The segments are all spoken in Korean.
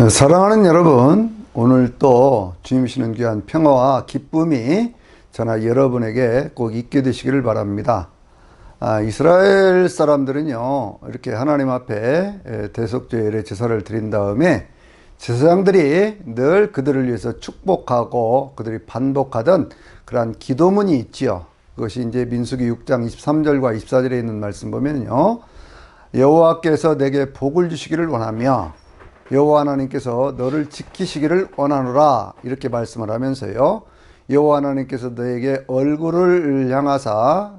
사랑하는 여러분, 오늘 또 주님 주시는 귀한 평화와 기쁨이 저나 여러분에게 꼭 있게 되시기를 바랍니다. 이스라엘 사람들은요, 이렇게 하나님 앞에 대속죄의 제사를 드린 다음에 제사장들이 늘 그들을 위해서 축복하고 그들이 반복하던 그러한 기도문이 있지요. 그것이 이제 민수기 6장 23절과 24절에 있는 말씀 보면요, 여호와께서 내게 복을 주시기를 원하며 여호와 하나님께서 너를 지키시기를 원하노라, 이렇게 말씀을 하면서요, 여호와 하나님께서 너에게 얼굴을 향하사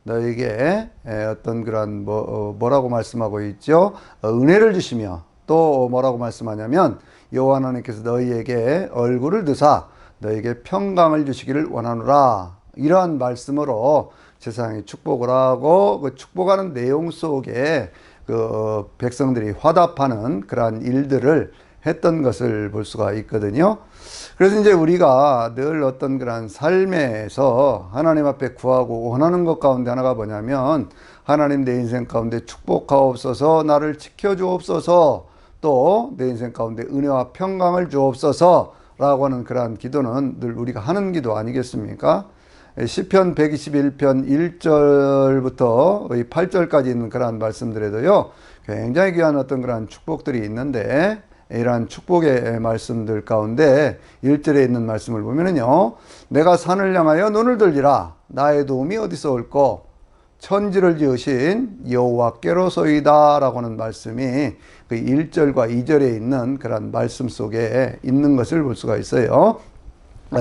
너에게 어떤 그런 뭐라고 말씀하고 있죠? 은혜를 주시며, 또 뭐라고 말씀하냐면 여호와 하나님께서 너희에게 얼굴을 드사 너에게 평강을 주시기를 원하노라, 이러한 말씀으로 세상에 축복을 하고, 그 축복하는 내용 속에 그 백성들이 화답하는 그러한 일들을 했던 것을 볼 수가 있거든요. 그래서 이제 우리가 늘 어떤 그런 삶에서 하나님 앞에 구하고 원하는 것 가운데 하나가 뭐냐면, 하나님 내 인생 가운데 축복하옵소서, 나를 지켜주옵소서, 또 내 인생 가운데 은혜와 평강을 주옵소서 라고 하는 그러한 기도는 늘 우리가 하는 기도 아니겠습니까? 시편 121편 1절부터 8절까지 있는 그러한 말씀들에도요, 굉장히 귀한 어떤 그러한 축복들이 있는데, 이러한 축복의 말씀들 가운데 1절에 있는 말씀을 보면은요, 내가 산을 향하여 눈을 들리라, 나의 도움이 어디서 올꼬, 천지를 지으신 여호와께로소이다 라고 하는 말씀이 그 1절과 2절에 있는 그런 말씀 속에 있는 것을 볼 수가 있어요.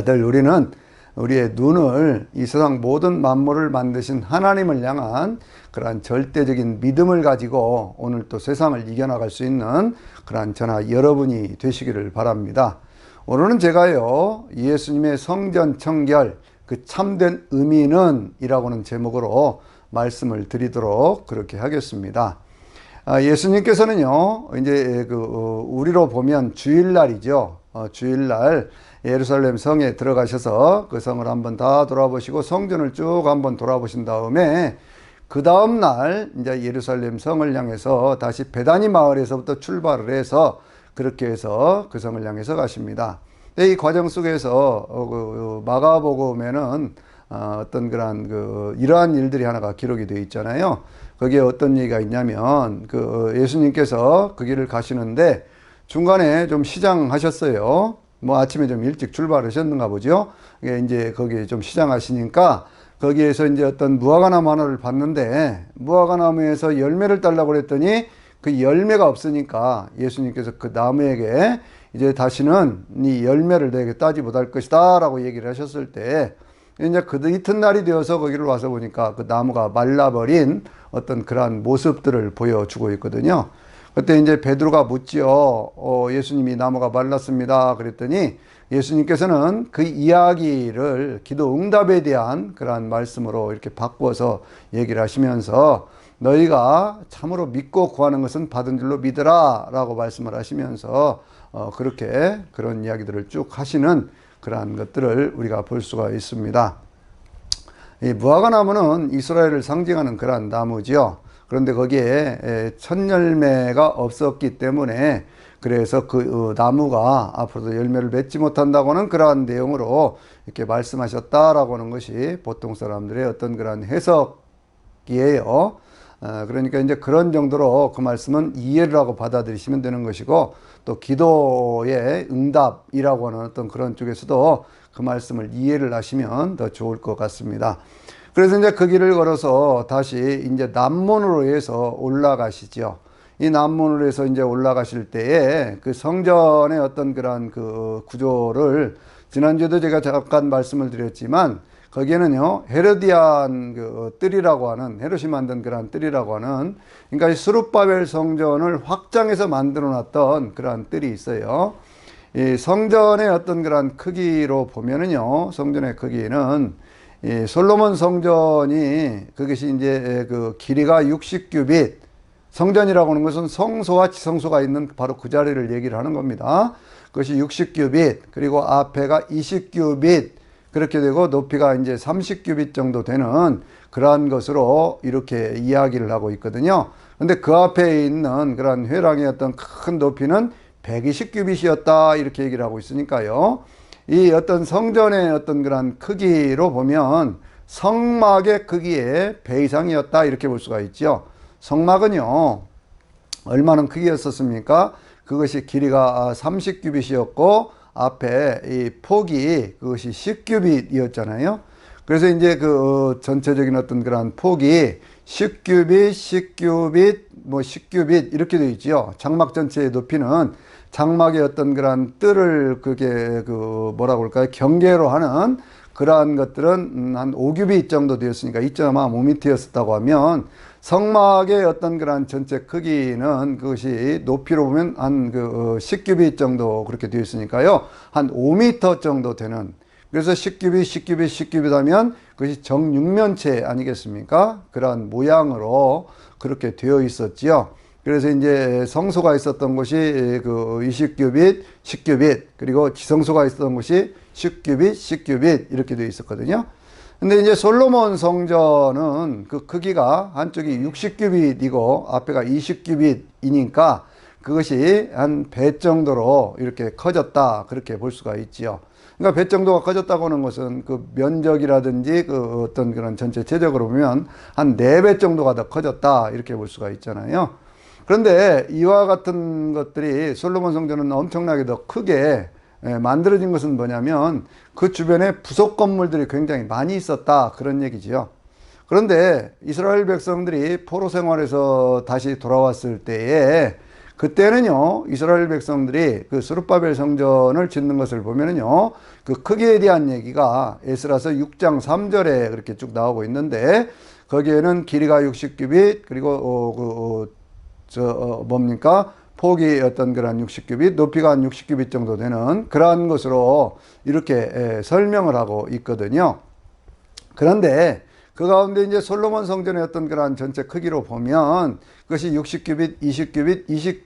늘 우리는 우리의 눈을 이 세상 모든 만물을 만드신 하나님을 향한 그러한 절대적인 믿음을 가지고 오늘 또 세상을 이겨나갈 수 있는 그러한 저나 여러분이 되시기를 바랍니다. 오늘은 제가요, 예수님의 성전 청결, 그 참된 의미는 이라고 하는 제목으로 말씀을 드리도록 그렇게 하겠습니다. 예수님께서는요, 이제 우리로 보면 주일날이죠. 주일날 예루살렘 성에 들어가셔서 그 성을 한번 다 돌아보시고 성전을 쭉 한번 돌아보신 다음에 그 다음 날 이제 예루살렘 성을 향해서 다시 베다니 마을에서부터 출발을 해서 그렇게 해서 그 성을 향해서 가십니다. 이 과정 속에서 마가복음에는 어떤 그런 이러한 일들이 하나가 기록이 되어 있잖아요. 거기에 어떤 얘기가 있냐면 예수님께서 그 길을 가시는데 중간에 좀 시장하셨어요. 아침에 좀 일찍 출발하셨는가 보죠. 이제 거기에 좀 시장하시니까 거기에서 이제 어떤 무화과나무 하나를 봤는데, 무화과나무에서 열매를 따려고 그랬더니 그 열매가 없으니까 예수님께서 그 나무에게 이제 다시는 네 열매를 너에게 따지 못할 것이다 라고 얘기를 하셨을 때, 이제 그 이튿날이 되어서 거기를 와서 보니까 그 나무가 말라버린 어떤 그러한 모습들을 보여주고 있거든요. 그때 이제 베드로가 묻지요. 예수님이 나무가 말랐습니다. 그랬더니 예수님께서는 그 이야기를 기도 응답에 대한 그러한 말씀으로 이렇게 바꿔서 얘기를 하시면서, 너희가 참으로 믿고 구하는 것은 받은 줄로 믿으라 라고 말씀을 하시면서 그렇게 그런 이야기들을 쭉 하시는 그러한 것들을 우리가 볼 수가 있습니다. 이 무화과나무는 이스라엘을 상징하는 그러한 나무지요. 그런데 거기에 첫 열매가 없었기 때문에, 그래서 그 나무가 앞으로도 열매를 맺지 못한다고는 그러한 내용으로 이렇게 말씀하셨다라고 하는 것이 보통 사람들의 어떤 그런 해석이에요. 그러니까 이제 그런 정도로 그 말씀은 이해를 하고 받아들이시면 되는 것이고, 또 기도의 응답이라고 하는 어떤 그런 쪽에서도 그 말씀을 이해를 하시면 더 좋을 것 같습니다. 그래서 이제 그 길을 걸어서 다시 이제 남문으로 해서 올라가시죠. 이 남문으로 해서 이제 올라가실 때에 그 성전의 어떤 그런 그 구조를 지난주에도 제가 잠깐 말씀을 드렸지만, 거기에는요, 헤로디안 뜰이라고 하는, 헤롯이 만든 그런 뜰이라고 하는, 그러니까 이 스룹바벨 성전을 확장해서 만들어 놨던 그런 뜰이 있어요. 이 성전의 어떤 그런 크기로 보면은요, 성전의 크기는 이 솔로몬 성전이, 그것이 이제 그 길이가 60규빗, 성전이라고 하는 것은 성소와 지성소가 있는 바로 그 자리를 얘기를 하는 겁니다. 그것이 60규빗, 그리고 앞에가 20규빗, 그렇게 되고 높이가 이제 30규빗 정도 되는 그러한 것으로 이렇게 이야기를 하고 있거든요. 근데 그 앞에 있는 그런 회랑의 어떤 큰 높이는 120규빗이었다 이렇게 얘기를 하고 있으니까요. 이 어떤 성전의 어떤 그런 크기로 보면 성막의 크기의 배 이상이었다 이렇게 볼 수가 있죠. 성막은요 얼마나 크기였었습니까? 그것이 길이가 30규빗이었고 앞에 이 폭이 그것이 10규빗이었잖아요. 그래서 이제 그 전체적인 어떤 그런 폭이 10규빗, 10규빗, 뭐 10규빗 이렇게 되어 있죠. 장막 전체의 높이는 장막의 어떤 그런 뜰을 그게 그 뭐라고 할까요? 경계로 하는 그러한 것들은 한 5규빗 정도 되었으니까 2.5m였었다고 하면 성막의 어떤 그런 전체 크기는 그것이 높이로 보면 한 그 10규빗 정도 그렇게 되어 있으니까요. 한 5m 정도 되는 그래서 10규빗, 10규빗, 10규빗 하면 그것이 정육면체 아니겠습니까? 그러한 모양으로 그렇게 되어 있었지요. 그래서 이제 성소가 있었던 곳이 그 20규빗, 10규빗, 그리고 지성소가 있었던 곳이 10규빗, 10규빗 이렇게 되어 있었거든요. 근데 이제 솔로몬 성전은 그 크기가 한쪽이 60규빗이고 앞에가 20규빗이니까 그것이 한 배 정도로 이렇게 커졌다 그렇게 볼 수가 있지요. 그러니까 배 정도가 커졌다고 하는 것은 그 면적이라든지 그 어떤 그런 전체 체적으로 보면 한 4배 정도가 더 커졌다 이렇게 볼 수가 있잖아요. 그런데 이와 같은 것들이 솔로몬 성전은 엄청나게 더 크게 만들어진 것은 뭐냐면 그 주변에 부속 건물들이 굉장히 많이 있었다 그런 얘기지요. 그런데 이스라엘 백성들이 포로 생활에서 다시 돌아왔을 때에 그때는요 이스라엘 백성들이 그 스룹바벨 성전을 짓는 것을 보면은요 그 크기에 대한 얘기가 에스라서 6장 3절에 그렇게 쭉 나오고 있는데 거기에는 길이가 60규빗 그리고 뭡니까? 폭이 어떤 그런 60규빗, 높이가 한 60규빗 정도 되는 그러한 것으로 이렇게 설명을 하고 있거든요. 그런데 그 가운데 이제 솔로몬 성전의 어떤 그런 전체 크기로 보면 그것이 60규빗, 20규빗,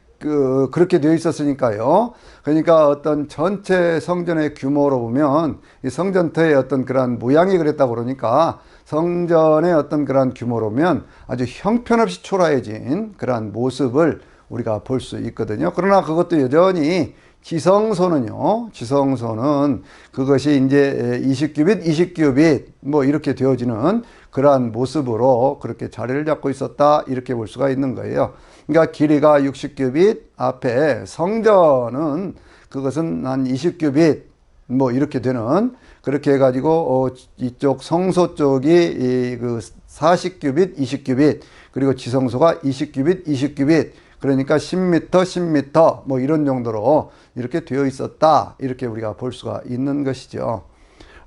그렇게 되어 있었으니까요. 그러니까 어떤 전체 성전의 규모로 보면 이 성전터의 어떤 그런 모양이 그랬다고 그러니까 성전의 어떤 그런 규모로면 아주 형편없이 초라해진 그러한 모습을 우리가 볼 수 있거든요. 그러나 그것도 여전히 지성소는요, 지성소는 그것이 이제 20규빗, 20규빗 뭐 이렇게 되어지는 그러한 모습으로 그렇게 자리를 잡고 있었다 이렇게 볼 수가 있는 거예요. 그러니까 길이가 60규빗, 앞에 성전은 그것은 한 20규빗 뭐 이렇게 되는 그렇게 해가지고 이쪽 성소 쪽이 그 40규빗, 20규빗 그리고 지성소가 20규빗, 20규빗 그러니까 10m, 10m 뭐 이런 정도로 이렇게 되어 있었다 이렇게 우리가 볼 수가 있는 것이죠.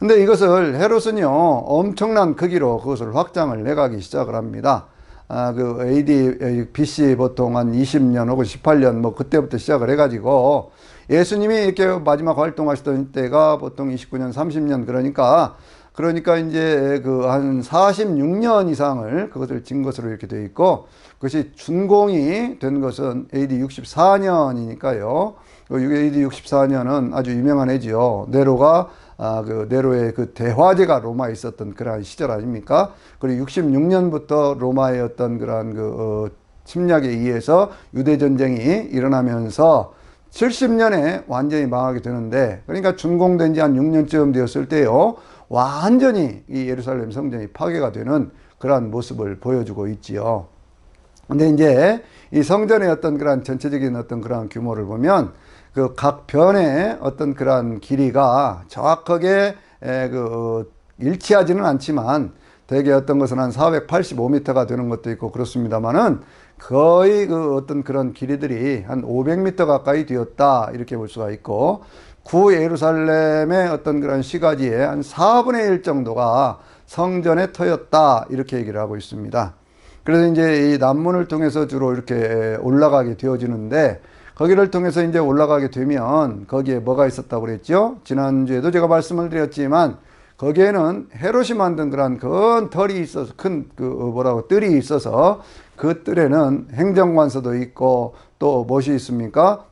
근데 이것을 헤롯은요 엄청난 크기로 그것을 확장을 해가기 시작을 합니다. 그 AD, BC 보통 한 20년 혹은 18년 뭐 그때부터 시작을 해가지고 예수님이 이렇게 마지막 활동하시던 때가 보통 29년, 30년 그러니까 이제 그 한 46년 이상을 그것을 진 것으로 이렇게 되어 있고 그것이 준공이 된 것은 AD 64년이니까요. AD 64년은 아주 유명한 해지요. 네로가 그 네로의 그 대화제가 로마에 있었던 그러한 시절 아닙니까? 그리고 66년부터 로마의 어떤 그러한 침략에 의해서 유대 전쟁이 일어나면서 70년에 완전히 망하게 되는데 그러니까 준공된 지 한 6년쯤 되었을 때요. 완전히 이 예루살렘 성전이 파괴가 되는 그러한 모습을 보여주고 있지요. 근데 이제 이 성전의 어떤 그런 전체적인 어떤 그런 규모를 보면 그 각 변의 어떤 그런 길이가 정확하게 일치하지는 않지만 대개 어떤 것은 한 485m가 되는 것도 있고 그렇습니다만은 거의 그 어떤 그런 길이들이 한 500m 가까이 되었다 이렇게 볼 수가 있고 구 예루살렘의 어떤 그런 시가지의 한 4분의 1 정도가 성전의 터였다 이렇게 얘기를 하고 있습니다. 그래서 이제 이 난문을 통해서 주로 이렇게 올라가게 되어지는데 거기를 통해서 이제 올라가게 되면 거기에 뭐가 있었다고 그랬죠? 지난주에도 제가 말씀을 드렸지만 거기에는 헤롯이 만든 그런 큰 털이 있어서 뜰이 있어서 그 뜰에는 행정관서도 있고 또 무엇이 있습니까?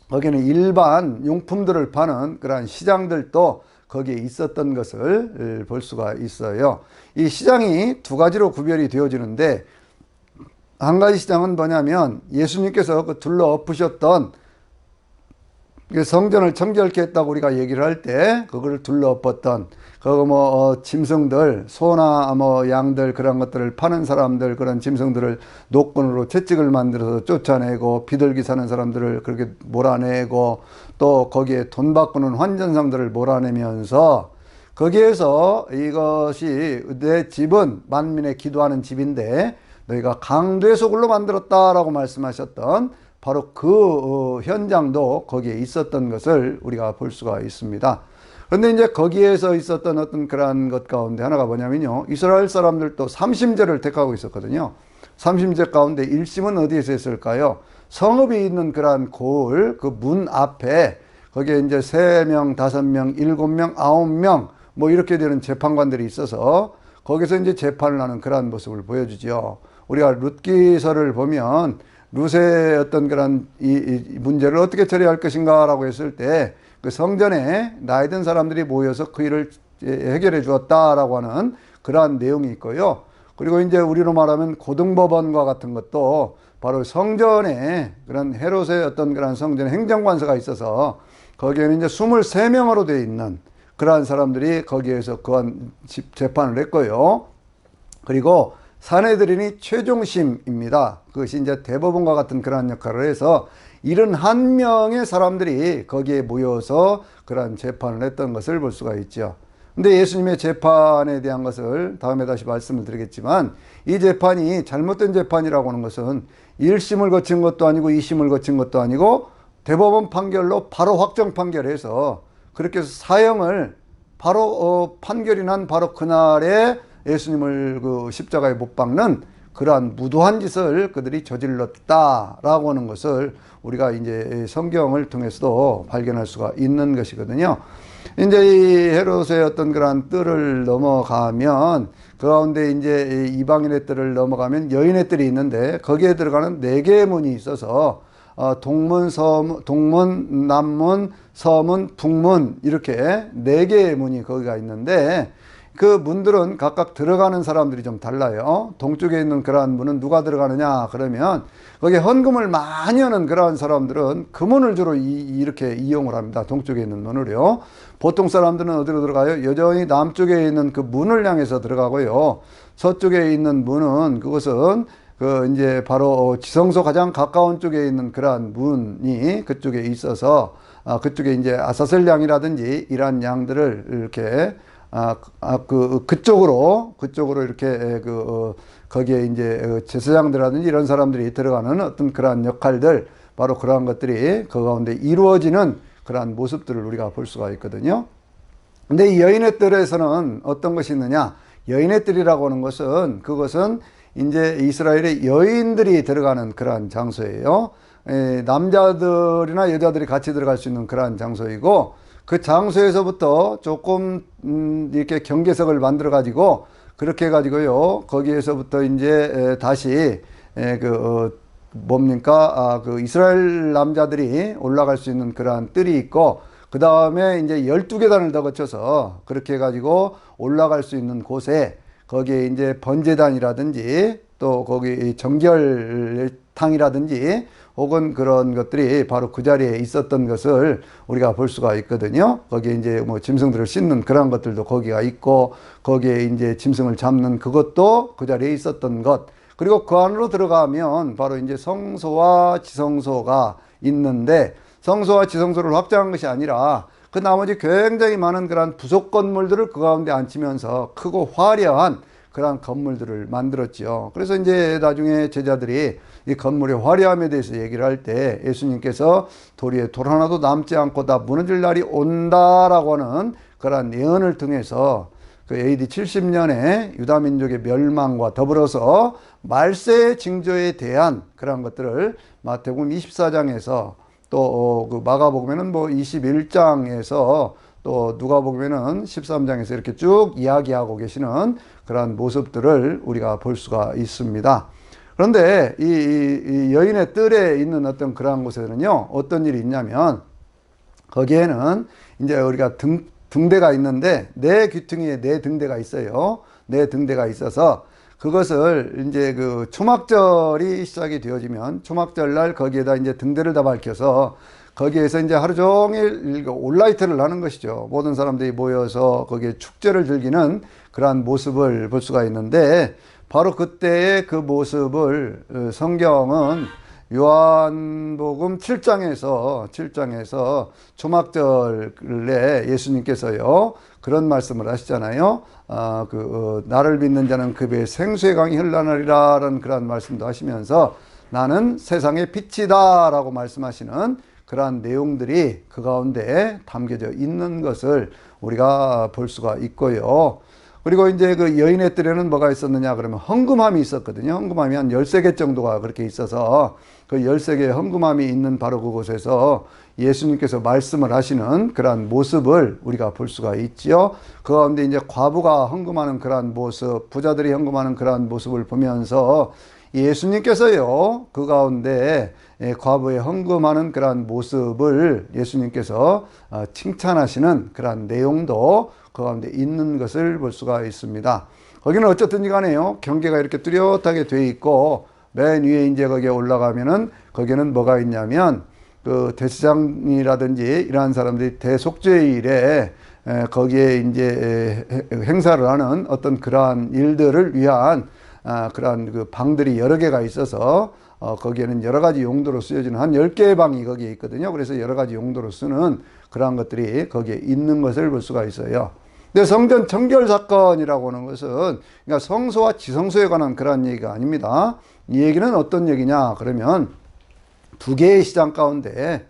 거기는 일반 용품들을 파는 그런 시장들도 거기에 있었던 것을 볼 수가 있어요. 이 시장이 두 가지로 구별이 되어지는데, 한 가지 시장은 뭐냐면 예수님께서 그 둘러 엎으셨던 성전을 정결케 했다고 우리가 얘기를 할 때 그걸 둘러 엎었던 그거 뭐 짐승들, 소나 뭐 양들 그런 것들을 파는 사람들, 그런 짐승들을 노끈으로 채찍을 만들어서 쫓아내고, 비둘기 사는 사람들을 그렇게 몰아내고, 또 거기에 돈 바꾸는 환전상들을 몰아내면서, 거기에서 이것이 내 집은 만민의 기도하는 집인데 너희가 강도의 소굴로 만들었다라고 말씀하셨던 바로 그 현장도 거기에 있었던 것을 우리가 볼 수가 있습니다. 그런데 이제 거기에서 있었던 어떤 그러한 것 가운데 하나가 뭐냐면요, 이스라엘 사람들도 삼심제를 택하고 있었거든요. 삼심제 가운데 1심은 어디에서 했을까요? 성읍이 있는 그러한 고을 그 문 앞에, 거기에 이제 3명, 5명, 7명, 9명 뭐 이렇게 되는 재판관들이 있어서 거기서 이제 재판을 하는 그러한 모습을 보여주죠. 우리가 룻기서를 보면 룻의 어떤 그런 이 문제를 어떻게 처리할 것인가라고 했을 때 그 성전에 나이 든 사람들이 모여서 그 일을 해결해 주었다라고 하는 그러한 내용이 있고요. 그리고 이제 우리로 말하면 고등법원과 같은 것도 바로 성전에 그런 헤롯의 어떤 그런 성전 행정관서가 있어서 거기에는 이제 23명으로 되어 있는 그러한 사람들이 거기에서 그한 재판을 했고요. 그리고 사내들인이 최종심입니다. 그것이 이제 대법원과 같은 그러한 역할을 해서 71명의 사람들이 거기에 모여서 그러한 재판을 했던 것을 볼 수가 있죠. 근데 예수님의 재판에 대한 것을 다음에 다시 말씀을 드리겠지만, 이 재판이 잘못된 재판이라고 하는 것은 1심을 거친 것도 아니고 2심을 거친 것도 아니고 대법원 판결로 바로 확정 판결해서 그렇게 해서 사형을 바로 판결이 난 바로 그날에 예수님을 그 십자가에 못 박는 그러한 무도한 짓을 그들이 저질렀다라고 하는 것을 우리가 이제 성경을 통해서도 발견할 수가 있는 것이거든요. 이제 이 헤롯의 어떤 그러한 뜰을 넘어가면 그 가운데 이제 이방인의 뜰을 넘어가면 여인의 뜰이 있는데 거기에 들어가는 4개의 문이 있어서 동문, 동문, 남문, 서문, 북문 이렇게 4개의 문이 거기가 있는데 그 문들은 각각 들어가는 사람들이 좀 달라요. 동쪽에 있는 그러한 문은 누가 들어가느냐 그러면 거기에 헌금을 많이 하는 그러한 사람들은 그 문을 주로 이렇게 이용을 합니다. 동쪽에 있는 문을요. 보통 사람들은 어디로 들어가요? 여전히 남쪽에 있는 그 문을 향해서 들어가고요. 서쪽에 있는 문은 그것은 그 이제 바로 지성소 가장 가까운 쪽에 있는 그러한 문이 그쪽에 있어서 그쪽에 이제 아사셀 양이라든지 이러한 양들을 이렇게 그쪽으로 이렇게 거기에 이제 제사장들이라든지 이런 사람들이 들어가는 어떤 그러한 역할들, 바로 그러한 것들이 그 가운데 이루어지는 그러한 모습들을 우리가 볼 수가 있거든요. 근데 이 여인의 뜰에서는 어떤 것이 있느냐? 여인의 뜰이라고 하는 것은 그것은 이제 이스라엘의 여인들이 들어가는 그러한 장소예요. 남자들이나 여자들이 같이 들어갈 수 있는 그러한 장소이고, 그 장소에서부터 조금 이렇게 경계석을 만들어 가지고 그렇게 해 가지고요, 거기에서부터 이제 다시 그 이스라엘 남자들이 올라갈 수 있는 그러한 뜰이 있고, 그 다음에 이제 12계단을 더 거쳐서 그렇게 해 가지고 올라갈 수 있는 곳에 거기에 이제 번제단이라든지 또 거기 정결탕이라든지 혹은 그런 것들이 바로 그 자리에 있었던 것을 우리가 볼 수가 있거든요. 거기에 이제 뭐 짐승들을 씻는 그런 것들도 거기가 있고, 거기에 이제 짐승을 잡는 그것도 그 자리에 있었던 것. 그리고 그 안으로 들어가면 바로 이제 성소와 지성소가 있는데, 성소와 지성소를 확장한 것이 아니라 그 나머지 굉장히 많은 그런 부속 건물들을 그 가운데 앉히면서 크고 화려한 그런 건물들을 만들었죠. 그래서 이제 나중에 제자들이 이 건물의 화려함에 대해서 얘기를 할 때 예수님께서 도리에 돌 하나도 남지 않고 다 무너질 날이 온다라고 하는 그런 예언을 통해서 그 AD 70년에 유다민족의 멸망과 더불어서 말세의 징조에 대한 그런 것들을 마태복음 24장에서 또 그 마가복음에는 뭐 21장에서 또 누가복음에는 13장에서 이렇게 쭉 이야기하고 계시는 그러한 모습들을 우리가 볼 수가 있습니다. 그런데 이 여인의 뜰에 있는 어떤 그러한 곳에는요, 어떤 일이 있냐면 거기에는 이제 우리가 등대가 있는데 네 귀퉁이에 네 등대가 있어요. 네 등대가 있어서 그것을 이제 그 초막절이 시작이 되어지면 초막절 날 거기에다 이제 등대를 다 밝혀서 거기에서 이제 하루 종일 올라이트를 하는 것이죠. 모든 사람들이 모여서 거기에 축제를 즐기는 그러한 모습을 볼 수가 있는데 바로 그때의 그 모습을 성경은 요한복음 7장에서 초막절에 예수님께서요 그런 말씀을 하시잖아요. 나를 믿는 자는 그 배에 생수의 강이 흘러나리라라는 그런 말씀도 하시면서 나는 세상의 빛이다 라고 말씀하시는 그러한 내용들이 그 가운데 담겨져 있는 것을 우리가 볼 수가 있고요. 그리고 이제 그 여인의 뜰에는 뭐가 있었느냐 그러면 헌금함이 있었거든요. 헌금함이 한 13개 정도가 그렇게 있어서 그 13개의 헌금함이 있는 바로 그곳에서 예수님께서 말씀을 하시는 그러한 모습을 우리가 볼 수가 있지요. 그 가운데 이제 과부가 헌금하는 그러한 모습, 부자들이 헌금하는 그러한 모습을 보면서 예수님께서요, 그 가운데 과부의 헌금하는 그러한 모습을 예수님께서 칭찬하시는 그러한 내용도 그 가운데 있는 것을 볼 수가 있습니다. 거기는 어쨌든지 간에요, 경계가 이렇게 뚜렷하게 되어 있고, 맨 위에 이제 거기에 올라가면은 거기는 뭐가 있냐면, 그 대제사장이라든지 이러한 사람들이 대속죄일에 거기에 이제 행사를 하는 어떤 그러한 일들을 위한 그러한 그 방들이 여러 개가 있어서 거기에는 여러 가지 용도로 쓰여지는 한 10개의 방이 거기에 있거든요. 그래서 여러 가지 용도로 쓰는 그러한 것들이 거기에 있는 것을 볼 수가 있어요. 근데 성전 청결 사건이라고 하는 것은 그러니까 성소와 지성소에 관한 그러한 얘기가 아닙니다. 이 얘기는 어떤 얘기냐 그러면 두 개의 시장 가운데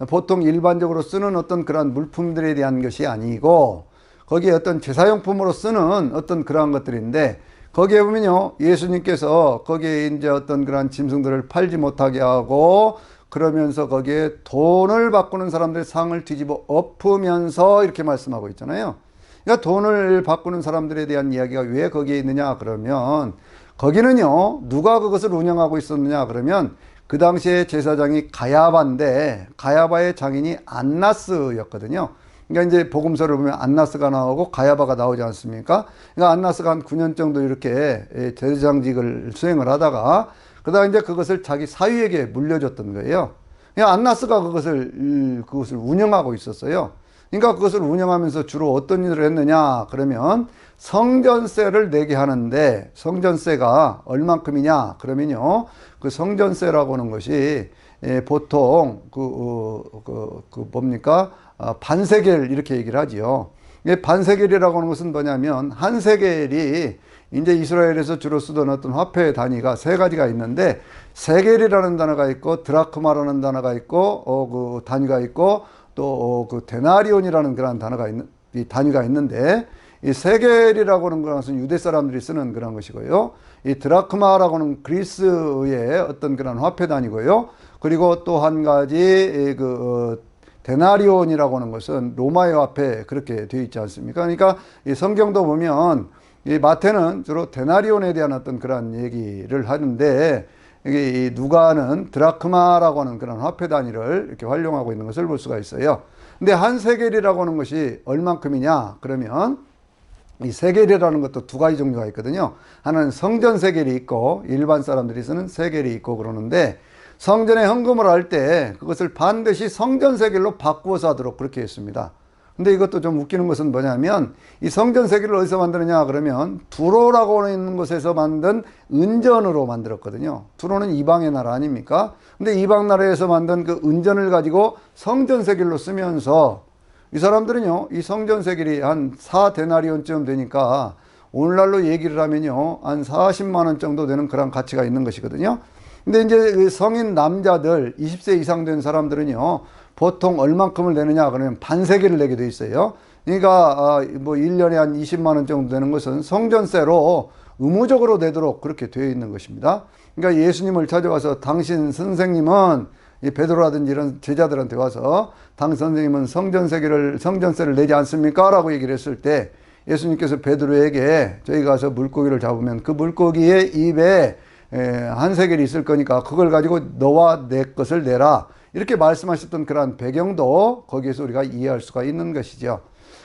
보통 일반적으로 쓰는 어떤 그러한 물품들에 대한 것이 아니고 거기에 어떤 제사용품으로 쓰는 어떤 그러한 것들인데 거기에 보면요, 예수님께서 거기에 이제 어떤 그런 짐승들을 팔지 못하게 하고 그러면서 거기에 돈을 바꾸는 사람들의 상을 뒤집어 엎으면서 이렇게 말씀하고 있잖아요. 그러니까 돈을 바꾸는 사람들에 대한 이야기가 왜 거기에 있느냐 그러면 거기는요, 누가 그것을 운영하고 있었느냐 그러면 그 당시에 제사장이 가야바인데 가야바의 장인이 안나스였거든요. 그러니까 이제 복음서를 보면 안나스가 나오고 가야바가 나오지 않습니까? 그러니까 안나스가 한 9년 정도 이렇게 제사장직을 수행을 하다가 그다가 이제 그것을 자기 사위에게 물려줬던 거예요. 그러니까 안나스가 그것을 운영하고 있었어요. 그러니까 그것을 운영하면서 주로 어떤 일을 했느냐 그러면 성전세를 내게 하는데 성전세가 얼만큼이냐 그러면요 그 성전세라고 하는 것이 보통 뭡니까 반세겔 이렇게 얘기를 하지요. 반세겔이라고 하는 것은 뭐냐면 한 세겔이 이제 이스라엘에서 주로 쓰던 어떤 화폐 단위가 세 가지가 있는데 세겔이라는 단어가 있고 드라크마라는 단어가 있고 그 단위가 있고 또 그 데나리온이라는 그런 단어가 있는 이 단위가 있는데 이 세겔이라고 하는 것은 유대 사람들이 쓰는 그런 것이고요. 이 드라크마라고 하는 그리스의 어떤 그런 화폐 단위고요. 그리고 또 한 가지 데나리온이라고 하는 것은 로마의 화폐 그렇게 되어 있지 않습니까? 그러니까 이 성경도 보면 이 마태는 주로 데나리온에 대한 어떤 그런 얘기를 하는데 이 누가는 드라크마라고 하는 그런 화폐 단위를 이렇게 활용하고 있는 것을 볼 수가 있어요. 근데 한 세겔이라고 하는 것이 얼만큼이냐 그러면 이 세겔이라는 것도 두 가지 종류가 있거든요. 하나는 성전 세겔이 있고 일반 사람들이 쓰는 세겔이 있고 그러는데 성전에 헌금을 할 때 그것을 반드시 성전 세겔로 바꾸어서 하도록 그렇게 했습니다. 근데 이것도 좀 웃기는 것은 뭐냐면 이 성전 세겔을 어디서 만드느냐 그러면 두로라고 하는 곳에서 만든 은전으로 만들었거든요. 두로는 이방의 나라 아닙니까? 근데 이방 나라에서 만든 그 은전을 가지고 성전 세겔로 쓰면서 이 사람들은요 이 성전 세겔이 한 4데나리온쯤 되니까 오늘날로 얘기를 하면요 한 40만 원 정도 되는 그런 가치가 있는 것이거든요. 근데 이제 그 성인 남자들 20세 이상 된 사람들은요 보통 얼만큼을 내느냐 그러면 반세겔을 내게 돼 있어요. 그러니까 뭐 1년에 한 20만 원 정도 되는 것은 성전세로 의무적으로 내도록 그렇게 되어 있는 것입니다. 그러니까 예수님을 찾아와서 당신 선생님은 이 베드로라든지 이런 제자들한테 와서 당신 선생님은 성전세를 내지 않습니까? 라고 얘기를 했을 때 예수님께서 베드로에게 저희 가서 물고기를 잡으면 그 물고기의 입에 한 세겔이 있을 거니까 그걸 가지고 너와 내 것을 내라. 이렇게 말씀하셨던 그러한 배경도 거기에서 우리가 이해할 수가 있는 것이죠.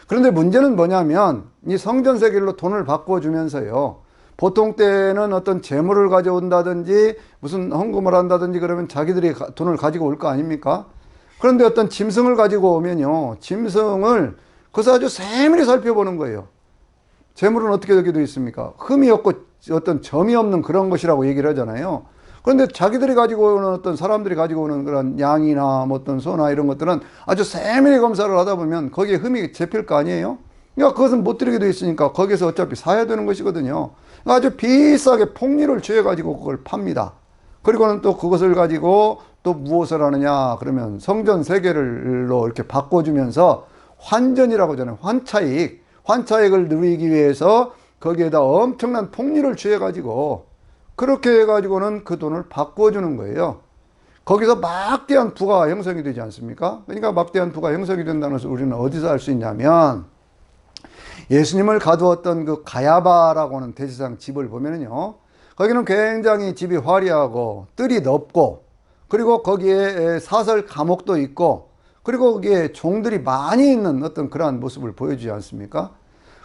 그런데 문제는 뭐냐면 이 성전 세겔로 돈을 바꿔주면서요. 보통 때는 어떤 재물을 가져온다든지 무슨 헌금을 한다든지 그러면 자기들이 돈을 가지고 올 거 아닙니까? 그런데 어떤 짐승을 가지고 오면요. 짐승을 그것을 아주 세밀히 살펴보는 거예요. 재물은 어떻게 되게 되어 있습니까? 흠이 없고 어떤 점이 없는 그런 것이라고 얘기를 하잖아요. 그런데 자기들이 가지고 오는 어떤 사람들이 가지고 오는 그런 양이나 뭐 어떤 소나 이런 것들은 아주 세밀히 검사를 하다 보면 거기에 흠이 잡힐 거 아니에요? 그러니까 그것은 못 드리게 되어 있으니까 거기서 어차피 사야 되는 것이거든요. 그러니까 아주 비싸게 폭리를 취해가지고 그걸 팝니다. 그리고는 또 그것을 가지고 또 무엇을 하느냐 그러면 성전 세계를로 이렇게 바꿔주면서 환전이라고 하잖아요. 환차익을 누리기 위해서 거기에다 엄청난 폭리를 취해가지고 그렇게 해가지고는 그 돈을 바꿔주는 거예요. 거기서 막대한 부가 형성이 되지 않습니까? 그러니까 막대한 부가 형성이 된다는 것을 우리는 어디서 알 수 있냐면 예수님을 가두었던 그 가야바라고 하는 대제사장 집을 보면은요. 거기는 굉장히 집이 화려하고 뜰이 넓고 그리고 거기에 사설 감옥도 있고 그리고 거기에 종들이 많이 있는 어떤 그러한 모습을 보여주지 않습니까?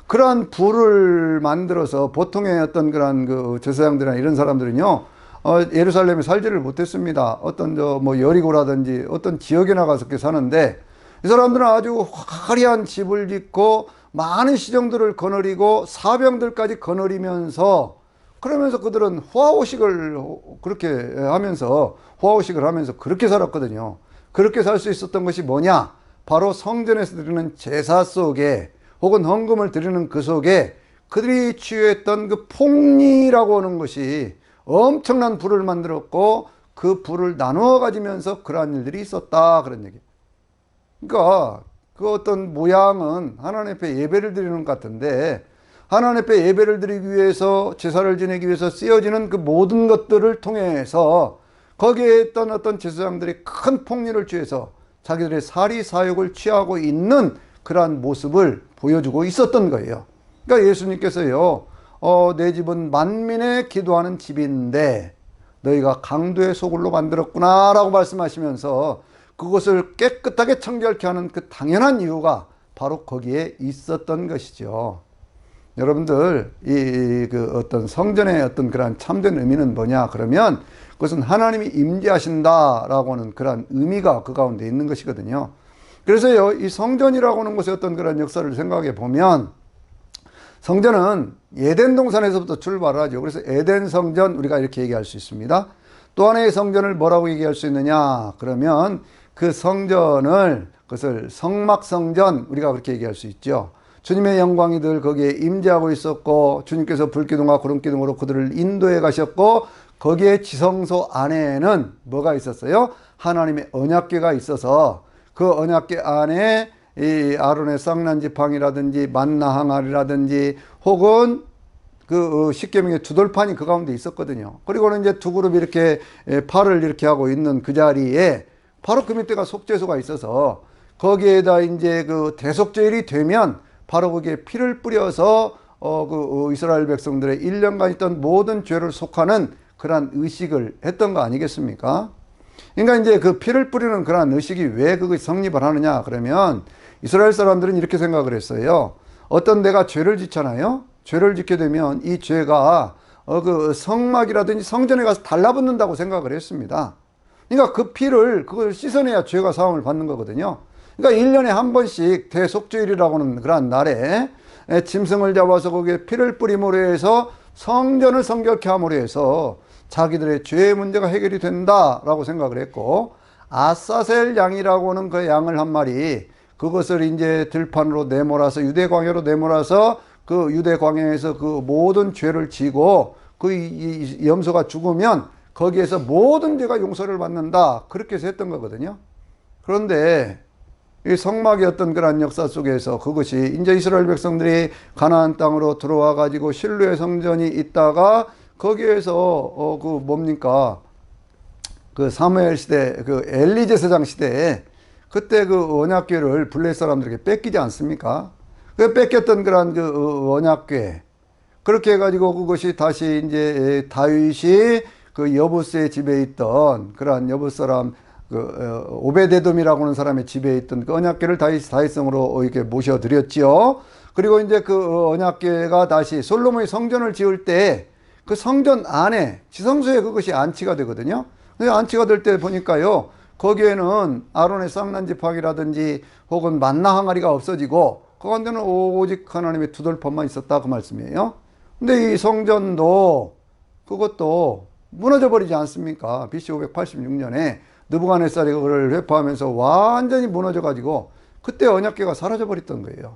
그러한 부를 만들어서 보통의 어떤 그런 그 제사장들이나 이런 사람들은요, 예루살렘에 살지를 못했습니다. 어떤 뭐 여리고라든지 어떤 지역에 나가서 이렇게 사는데 이 사람들은 아주 화려한 집을 짓고 많은 시정들을 거느리고 사병들까지 거느리면서 그러면서 그들은 후아오식을 그렇게 하면서 후아오식을 하면서 그렇게 살았거든요. 그렇게 살 수 있었던 것이 뭐냐? 바로 성전에서 드리는 제사 속에 혹은 헌금을 드리는 그 속에 그들이 취했던 그 폭리라고 하는 것이 엄청난 부를 만들었고 그 부를 나누어 가지면서 그러한 일들이 있었다 그런 얘기. 그러니까 그 어떤 모양은 하나님 앞에 예배를 드리는 것 같은데 하나님 앞에 예배를 드리기 위해서 제사를 지내기 위해서 쓰여지는 그 모든 것들을 통해서 거기에 있던 어떤 제사장들이 큰 폭리를 취해서 자기들의 사리 사욕을 취하고 있는 그러한 모습을 보여주고 있었던 거예요. 그러니까 예수님께서요, 내 집은 만민의 기도하는 집인데 너희가 강도의 소굴로 만들었구나 라고 말씀하시면서 그것을 깨끗하게 청결케 하는 그 당연한 이유가 바로 거기에 있었던 것이죠. 여러분들, 그 어떤 성전의 어떤 그런 참된 의미는 뭐냐? 그러면 그것은 하나님이 임재하신다라고 하는 그런 의미가 그 가운데 있는 것이거든요. 그래서요, 이 성전이라고 하는 곳의 어떤 그런 역사를 생각해 보면 성전은 에덴 동산에서부터 출발을 하죠. 그래서 에덴 성전 우리가 이렇게 얘기할 수 있습니다. 또 하나의 성전을 뭐라고 얘기할 수 있느냐? 그러면 그 성전을 그것을 성막성전 우리가 그렇게 얘기할 수 있죠. 주님의 영광이 늘 거기에 임재하고 있었고 주님께서 불기둥과 구름기둥으로 그들을 인도해 가셨고 거기에 지성소 안에는 뭐가 있었어요? 하나님의 언약궤가 있어서 그 언약궤 안에 이 아론의 쌍난지팡이라든지 만나 항아리라든지 혹은 그 십계명의 두돌판이 그 가운데 있었거든요. 그리고는 이제 두 그룹이 이렇게 팔을 이렇게 하고 있는 그 자리에 바로 그 밑에가 속죄소가 있어서 거기에다 이제 그 대속죄일이 되면 바로 거기에 피를 뿌려서 이스라엘 백성들의 1년간 있던 모든 죄를 속하는 그러한 의식을 했던 거 아니겠습니까? 그러니까 이제 그 피를 뿌리는 그러한 의식이 왜 그것이 성립을 하느냐 그러면 이스라엘 사람들은 이렇게 생각을 했어요. 어떤 내가 죄를 짓잖아요. 죄를 짓게 되면 이 죄가 그 성막이라든지 성전에 가서 달라붙는다고 생각을 했습니다. 그러니까 그 피를 그걸 씻어내야 죄가 사함을 받는 거거든요. 그러니까 1년에 한 번씩 대속죄일이라고 하는 그런 날에 짐승을 잡아서 거기에 피를 뿌림으로 해서 성전을 성결케 함으로 해서 자기들의 죄의 문제가 해결이 된다라고 생각을 했고 아사셀 양이라고 하는 그 양을 한 마리 그것을 이제 들판으로 내몰아서 유대 광야로 내몰아서 그 유대 광야에서 그 모든 죄를 지고 그 이 염소가 죽으면 거기에서 모든 죄가 용서를 받는다 그렇게 해서 했던 거거든요. 그런데 이 성막의 어떤 그런 역사 속에서 그것이 이제 이스라엘 백성들이 가나안 땅으로 들어와 가지고 실로의 성전이 있다가 거기에서 그 뭡니까 그 사무엘 시대 그 엘리 제사장 시대에 그때 그 언약궤를 블레셋 사람들에게 뺏기지 않습니까? 그 뺏겼던 그런 그 언약궤 그렇게 해가지고 그것이 다시 이제 다윗이 그 여부스의 집에 있던 그러한 여부 사람 오베데돔이라고 하는 사람의 집에 있던 그 언약궤를 다윗성으로 이렇게 모셔드렸지요. 그리고 이제 그 언약궤가 다시 솔로몬이 성전을 지을 때 그 성전 안에 지성소에 그것이 안치가 되거든요. 근데 안치가 될 때 보니까요, 거기에는 아론의 쌍난 지팡이라든지 혹은 만나 항아리가 없어지고 그 가운데는 오직 하나님의 두돌판만 있었다, 그 말씀이에요. 근데 이 성전도 그것도 무너져 버리지 않습니까? BC 586년에 느부갓네살이 그걸 회파하면서 완전히 무너져 가지고 그때 언약궤가 사라져 버렸던 거예요.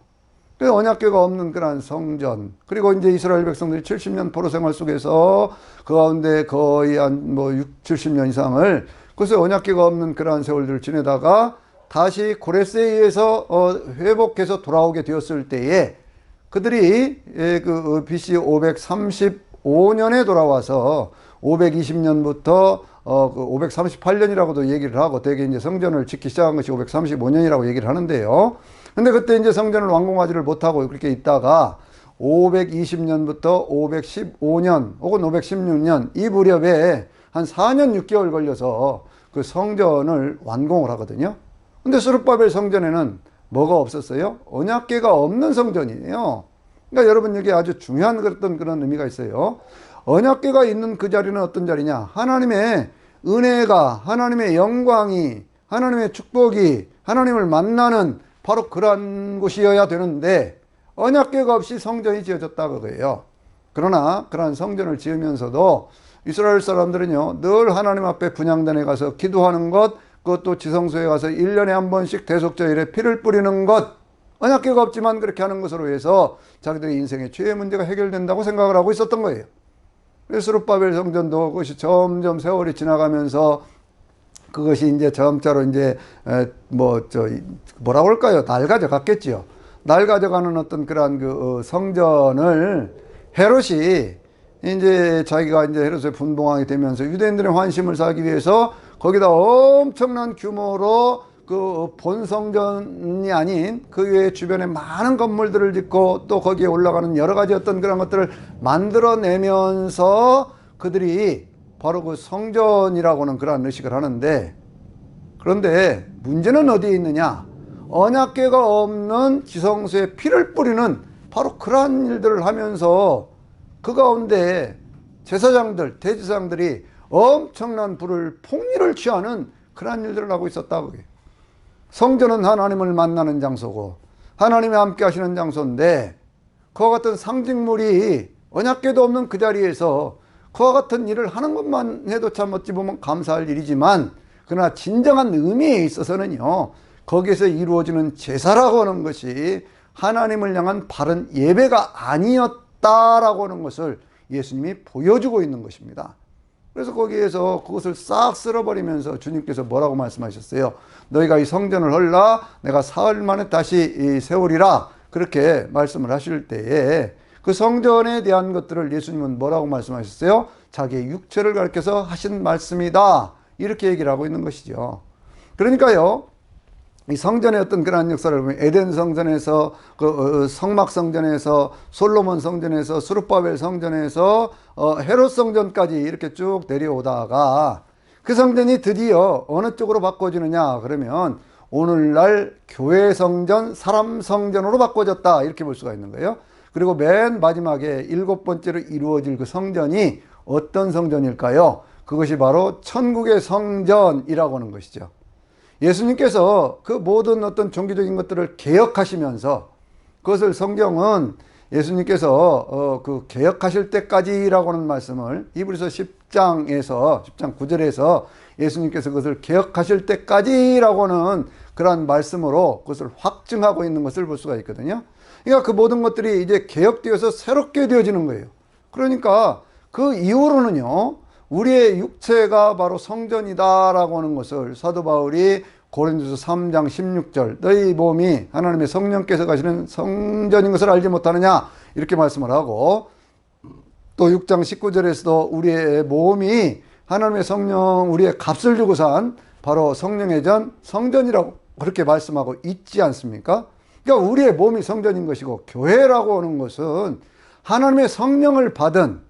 그 언약궤가 없는 그런 성전, 그리고 이제 이스라엘 백성들이 70년 포로 생활 속에서 그 가운데 거의 한 70년 이상을 그래서 언약궤가 없는 그러한 세월들을 지내다가 다시 고레스에 의해서 회복해서 돌아오게 되었을 때에 그들이 그 BC 535년에 돌아와서 520년부터 그 538년이라고도 얘기를 하고 되게 이제 성전을 짓기 시작한 것이 535년이라고 얘기를 하는데요. 근데 그때 이제 성전을 완공하지를 못하고 그렇게 있다가 520년부터 515년 혹은 516년 이 무렵에 한 4년 6개월 걸려서 그 성전을 완공을 하거든요. 근데 스룹바벨 성전에는 뭐가 없었어요? 언약궤가 없는 성전이에요. 그러니까 여러분 여기 아주 중요한 그런 의미가 있어요. 언약궤가 있는 그 자리는 어떤 자리냐? 하나님의 은혜가, 하나님의 영광이, 하나님의 축복이, 하나님을 만나는 바로 그러한 곳이어야 되는데 언약궤가 없이 성전이 지어졌다 그거예요. 그러나 그러한 성전을 지으면서도 이스라엘 사람들은요, 늘 하나님 앞에 분향단에 가서 기도하는 것, 그것도 지성소에 가서 1년에 한 번씩 대속절에 피를 뿌리는 것, 언약궤가 없지만 그렇게 하는 것으로 해서 자기들의 인생의 죄의 문제가 해결된다고 생각을 하고 있었던 거예요. 그래서 스룹바벨 성전도 그것이 점점 세월이 지나가면서 그것이 이제 점차로 이제 뭐라고 할까요? 낡아져 갔겠지요. 낡아져 가는 어떤 그러한 그 성전을 헤롯이 이제 자기가 이제 헤롯의 분봉왕이 되면서 유대인들의 환심을 사기 위해서 거기다 엄청난 규모로 그 본성전이 아닌 그 외에 주변에 많은 건물들을 짓고 또 거기에 올라가는 여러 가지 어떤 그런 것들을 만들어내면서 그들이 바로 그 성전이라고는 그런 의식을 하는데, 그런데 문제는 어디에 있느냐? 언약궤가 없는 지성소에 피를 뿌리는 바로 그러한 일들을 하면서 그 가운데 제사장들, 대제사장들이 엄청난 폭리를 취하는 그러한 일들을 하고 있었다고. 성전은 하나님을 만나는 장소고 하나님이 함께 하시는 장소인데 그와 같은 상징물이 언약궤도 없는 그 자리에서 그와 같은 일을 하는 것만 해도 참 어찌 보면 감사할 일이지만, 그러나 진정한 의미에 있어서는요, 거기에서 이루어지는 제사라고 하는 것이 하나님을 향한 바른 예배가 아니었다라고 하는 것을 예수님이 보여주고 있는 것입니다. 그래서 거기에서 그것을 싹 쓸어버리면서 주님께서 뭐라고 말씀하셨어요? 너희가 이 성전을 헐라 내가 사흘 만에 다시 세우리라, 그렇게 말씀을 하실 때에 그 성전에 대한 것들을 예수님은 뭐라고 말씀하셨어요? 자기의 육체를 가리켜서 하신 말씀이다, 이렇게 얘기를 하고 있는 것이죠. 그러니까요, 이 성전의 어떤 그러한 역사를 보면 에덴 성전에서 그 성막 성전에서 솔로몬 성전에서 스룹바벨 성전에서 헤롯 성전까지 이렇게 쭉 내려오다가 그 성전이 드디어 어느 쪽으로 바꿔지느냐 그러면 오늘날 교회 성전, 사람 성전으로 바꿔졌다, 이렇게 볼 수가 있는 거예요. 그리고 맨 마지막에 7번째로 이루어질 그 성전이 어떤 성전일까요? 그것이 바로 천국의 성전이라고 하는 것이죠. 예수님께서 그 모든 어떤 종교적인 것들을 개혁하시면서 그것을 성경은 예수님께서 그 개혁하실 때까지라고 하는 말씀을 히브리서 10장 9절에서 예수님께서 그것을 개혁하실 때까지라고 하는 그러한 말씀으로 그것을 확증하고 있는 것을 볼 수가 있거든요. 그러니까 그 모든 것들이 이제 개혁되어서 새롭게 되어지는 거예요. 그러니까 그 이후로는요, 우리의 육체가 바로 성전이다라고 하는 것을 사도 바울이 고린도서 3장 16절 너희 몸이 하나님의 성령께서 가시는 성전인 것을 알지 못하느냐, 이렇게 말씀을 하고, 또 6장 19절에서도 우리의 몸이 하나님의 성령, 우리의 값을 주고 산 바로 성령의 전 성전이라고 그렇게 말씀하고 있지 않습니까? 그러니까 우리의 몸이 성전인 것이고, 교회라고 하는 것은 하나님의 성령을 받은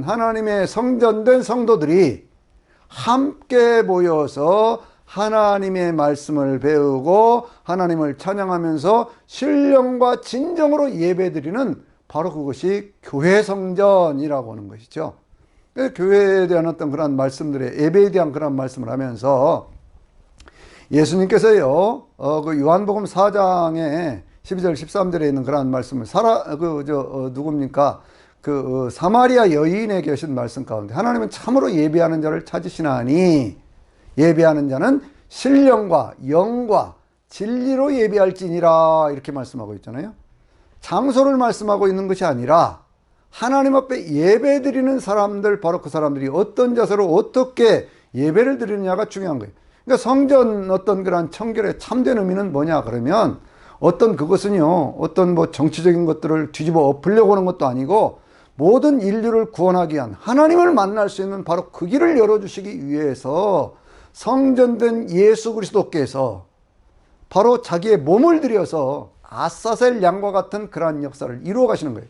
하나님의 성전된 성도들이 함께 모여서 하나님의 말씀을 배우고 하나님을 찬양하면서 신령과 진정으로 예배드리는 바로 그것이 교회 성전이라고 하는 것이죠. 교회에 대한 어떤 그런 말씀들에 예배에 대한 그런 말씀을 하면서 예수님께서요, 그 요한복음 4장에 12절 13절에 있는 그런 말씀을 누굽니까? 사마리아 여인에게 하신 말씀 가운데 하나님은 참으로 예배하는 자를 찾으시나니 예배하는 자는 신령과 영과 진리로 예배할지니라 이렇게 말씀하고 있잖아요. 장소를 말씀하고 있는 것이 아니라 하나님 앞에 예배드리는 사람들, 바로 그 사람들이 어떤 자세로 어떻게 예배를 드리느냐가 중요한 거예요. 그러니까 성전 어떤 그런 청결의 참된 의미는 뭐냐 그러면 그것은요 어떤 뭐 정치적인 것들을 뒤집어 엎으려고 하는 것도 아니고 모든 인류를 구원하기 위한 하나님을 만날 수 있는 바로 그 길을 열어주시기 위해서 성전된 예수 그리스도께서 바로 자기의 몸을 들여서 아사셀 양과 같은 그러한 역사를 이루어 가시는 거예요.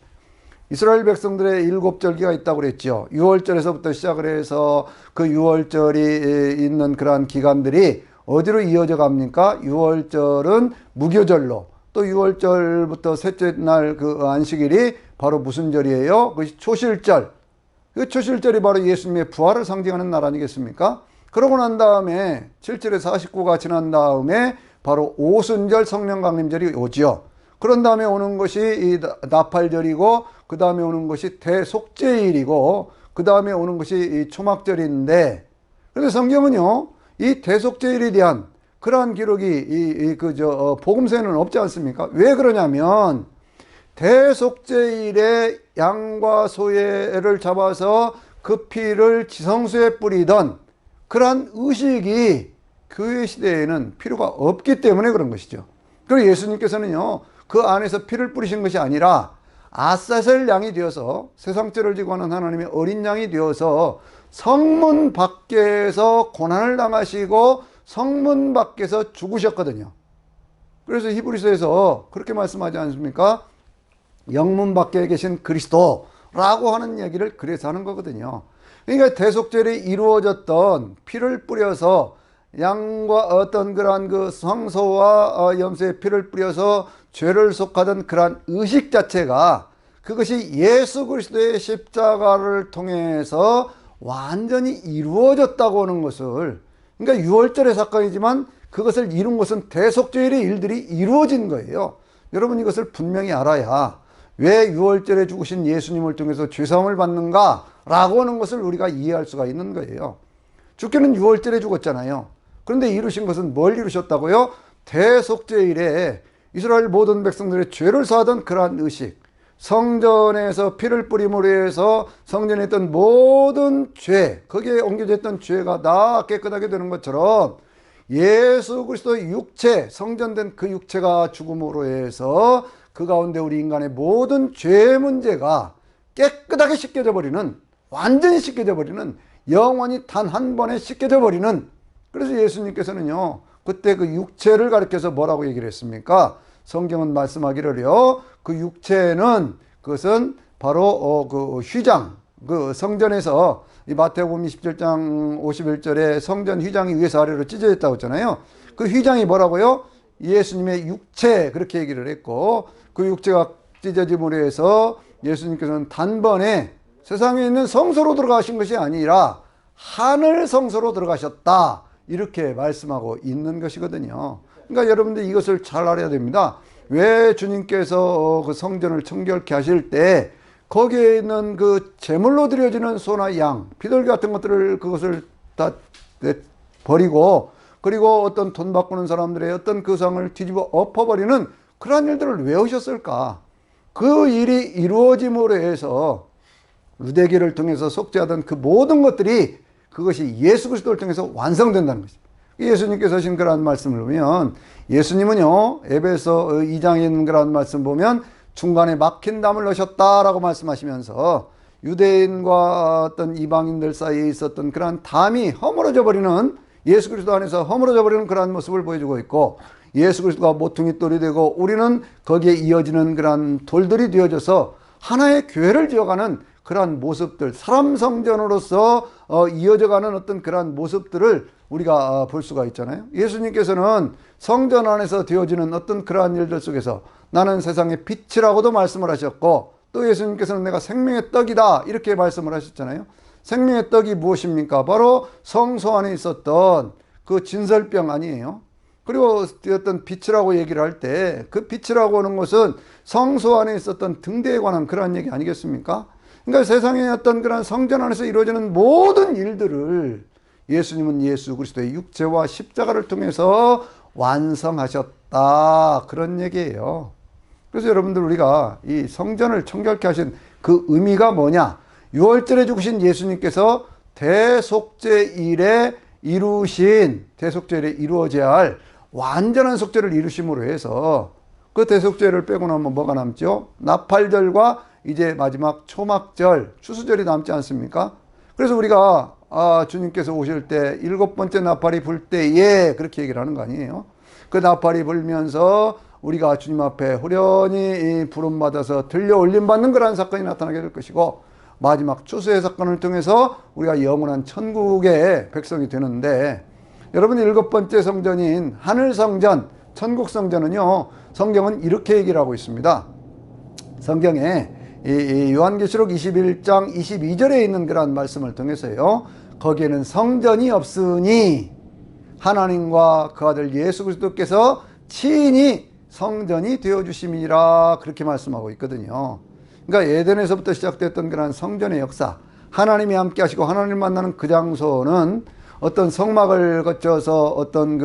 이스라엘 백성들의 7절기가 있다고 그랬죠. 6월절에서부터 시작을 해서 그 6월절이 있는 그러한 기간들이 어디로 이어져 갑니까? 6월절은 무교절로, 또 6월절부터 셋째 날 그 안식일이 바로 무슨 절이에요? 그것이 초실절. 그 초실절이 바로 예수님의 부활을 상징하는 날 아니겠습니까? 그러고 난 다음에 7절에서 49가 지난 다음에 바로 오순절 성령강림절이 오죠. 그런 다음에 오는 것이 이 나팔절이고, 그 다음에 오는 것이 대속죄일이고, 그 다음에 오는 것이 이 초막절인데, 그런데 성경은요, 이 대속죄일에 대한 그러한 기록이 복음서에는 없지 않습니까? 왜 그러냐면 대속죄일에 양과 소를 잡아서 그 피를 지성소에 뿌리던 그러한 의식이 교회 시대에는 필요가 없기 때문에 그런 것이죠. 그리고 예수님께서는요, 그 안에서 피를 뿌리신 것이 아니라 아사셀 양이 되어서 세상죄를 지고 하는 하나님의 어린 양이 되어서 성문 밖에서 고난을 당하시고 성문 밖에서 죽으셨거든요. 그래서 히브리서에서 그렇게 말씀하지 않습니까? 영문 밖에 계신 그리스도라고 하는 얘기를 그래서 하는 거거든요. 그러니까 대속죄일이 이루어졌던 피를 뿌려서 양과 어떤 그러한 그 성소와 염소의 피를 뿌려서 죄를 속하던 그러한 의식 자체가 그것이 예수 그리스도의 십자가를 통해서 완전히 이루어졌다고 하는 것을, 그러니까 6월절의 사건이지만 그것을 이룬 것은 대속죄일의 일들이 이루어진 거예요. 여러분 이것을 분명히 알아야 왜 6월절에 죽으신 예수님을 통해서 죄사함을 받는가 라고 하는 것을 우리가 이해할 수가 있는 거예요. 주께는 6월절에 죽었잖아요. 그런데 이루신 것은 뭘 이루셨다고요? 대속죄일에 이스라엘 모든 백성들의 죄를 사하던 그러한 의식, 성전에서 피를 뿌림으로 해서 성전에 있던 모든 죄, 거기에 옮겨져 있던 죄가 다 깨끗하게 되는 것처럼 예수 그리스도의 육체, 성전된 그 육체가 죽음으로 해서 그 가운데 우리 인간의 모든 죄 문제가 깨끗하게 씻겨져 버리는, 완전히 씻겨져 버리는, 영원히 단 한 번에 씻겨져 버리는, 그래서 예수님께서는요 그때 그 육체를 가리켜서 뭐라고 얘기를 했습니까? 성경은 말씀하기를요, 그 육체는 그것은 바로 그 휘장, 그 성전에서 이 마태복음 27장 51절에 성전 휘장이 위에서 아래로 찢어져 있다고 했잖아요. 그 휘장이 뭐라고요? 예수님의 육체, 그렇게 얘기를 했고, 그 육체가 찢어짐으로 해서 예수님께서는 단번에 세상에 있는 성소로 들어가신 것이 아니라 하늘 성소로 들어가셨다, 이렇게 말씀하고 있는 것이거든요. 그러니까 여러분들 이것을 잘 알아야 됩니다. 왜 주님께서 그 성전을 청결케 하실 때 거기에 있는 그 제물로 드려지는 소나 양, 비둘기 같은 것들을 그것을 다 버리고, 그리고 어떤 돈 바꾸는 사람들의 어떤 그 상을 뒤집어 엎어버리는 그러한 일들을 왜 하셨을까? 그 일이 이루어짐으로 해서 유대계를 통해서 속죄하던 그 모든 것들이 그것이 예수 그리스도를 통해서 완성된다는 것이죠. 예수님께서 하신 그런 말씀을 보면, 예수님은요 에베소 2장에 있는 그런 말씀 보면 중간에 막힌 담을 넣으셨다라고 말씀하시면서 유대인과 어떤 이방인들 사이에 있었던 그런 담이 허물어져 버리는, 예수 그리스도 안에서 허물어져 버리는 그런 모습을 보여주고 있고, 예수 그리스도가 모퉁이 돌이 되고 우리는 거기에 이어지는 그런 돌들이 되어져서 하나의 교회를 지어가는 그러한 모습들, 사람 성전으로서 이어져가는 어떤 그러한 모습들을 우리가 볼 수가 있잖아요. 예수님께서는 성전 안에서 되어지는 어떤 그러한 일들 속에서 나는 세상의 빛이라고도 말씀을 하셨고, 또 예수님께서는 내가 생명의 떡이다 이렇게 말씀을 하셨잖아요. 생명의 떡이 무엇입니까? 바로 성소 안에 있었던 그 진설병 아니에요. 그리고 어떤 빛이라고 얘기를 할 때 그 빛이라고 하는 것은 성소 안에 있었던 등대에 관한 그러한 얘기 아니겠습니까? 그러니까 세상의 어떤 그런 성전 안에서 이루어지는 모든 일들을 예수님은 예수 그리스도의 육체와 십자가를 통해서 완성하셨다, 그런 얘기예요. 그래서 여러분들, 우리가 이 성전을 청결케 하신 그 의미가 뭐냐? 6월절에 죽으신 예수님께서 대속죄일에 이루신, 대속죄일에 이루어져야 할 완전한 속죄를 이루심으로 해서 그 대속죄를 빼고 나면 뭐가 남죠? 나팔절과 이제 마지막 초막절, 추수절이 남지 않습니까? 그래서 우리가 주님께서 오실 때 7번째 나팔이 불 때에 그렇게 얘기를 하는 거 아니에요? 그 나팔이 불면서 우리가 주님 앞에 후련히 부름받아서 들려 올림받는 그러한 사건이 나타나게 될 것이고, 마지막 추수의 사건을 통해서 우리가 영원한 천국의 백성이 되는데, 여러분, 7번째 성전인 하늘성전, 천국성전은요, 성경은 이렇게 얘기를 하고 있습니다. 성경에 이 요한계시록 21장 22절에 있는 그런 말씀을 통해서요, 거기에는 성전이 없으니 하나님과 그 아들 예수 그리스도께서 친히 성전이 되어주심이라, 그렇게 말씀하고 있거든요. 그러니까 에덴에서부터 시작됐던 그런 성전의 역사, 하나님이 함께 하시고 하나님을 만나는 그 장소는 어떤 성막을 거쳐서 어떤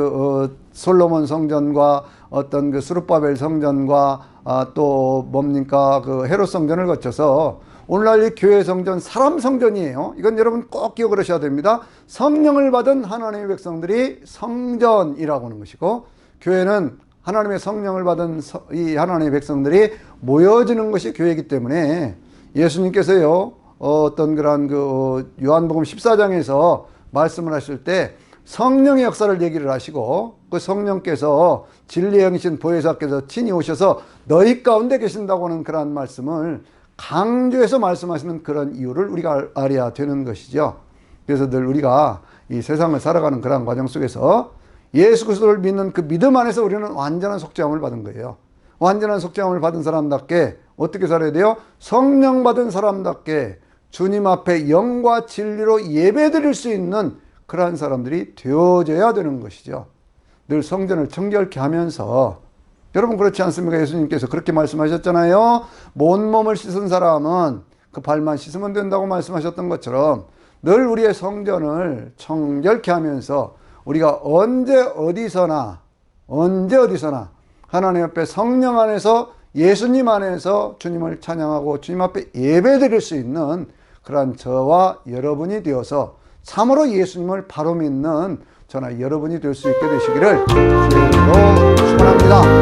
솔로몬 성전과 어떤 그 스룹바벨 성전과 또 뭡니까 그 헤롯 성전을 거쳐서 오늘날 이 교회 성전, 사람 성전이에요. 이건 여러분 꼭 기억을 하셔야 됩니다. 성령을 받은 하나님의 백성들이 성전이라고 하는 것이고, 교회는 하나님의 성령을 받은 이 하나님의 백성들이 모여지는 것이 교회이기 때문에, 예수님께서요 어떤 그런 그 요한복음 14장에서 말씀을 하실 때 성령의 역사를 얘기를 하시고, 그 성령께서 진리의 영이신 보혜사께서 친히 오셔서 너희 가운데 계신다고 하는 그런 말씀을 강조해서 말씀하시는 그런 이유를 우리가 알아야 되는 것이죠. 그래서 늘 우리가 이 세상을 살아가는 그런 과정 속에서 예수 그리스도를 믿는 그 믿음 안에서 우리는 완전한 속죄함을 받은 거예요. 완전한 속죄함을 받은 사람답게 어떻게 살아야 돼요? 성령 받은 사람답게 주님 앞에 영과 진리로 예배드릴 수 있는 그러한 사람들이 되어져야 되는 것이죠. 늘 성전을 청결케 하면서, 여러분 그렇지 않습니까? 예수님께서 그렇게 말씀하셨잖아요. 온몸을 씻은 사람은 그 발만 씻으면 된다고 말씀하셨던 것처럼, 늘 우리의 성전을 청결케 하면서 우리가 언제 어디서나 하나님 앞에 성령 안에서, 예수님 안에서 주님을 찬양하고 주님 앞에 예배드릴 수 있는 그러한 저와 여러분이 되어서 참으로 예수님을 바로 믿는 저나 여러분이 될 수 있게 되시기를 주님으로 축원합니다.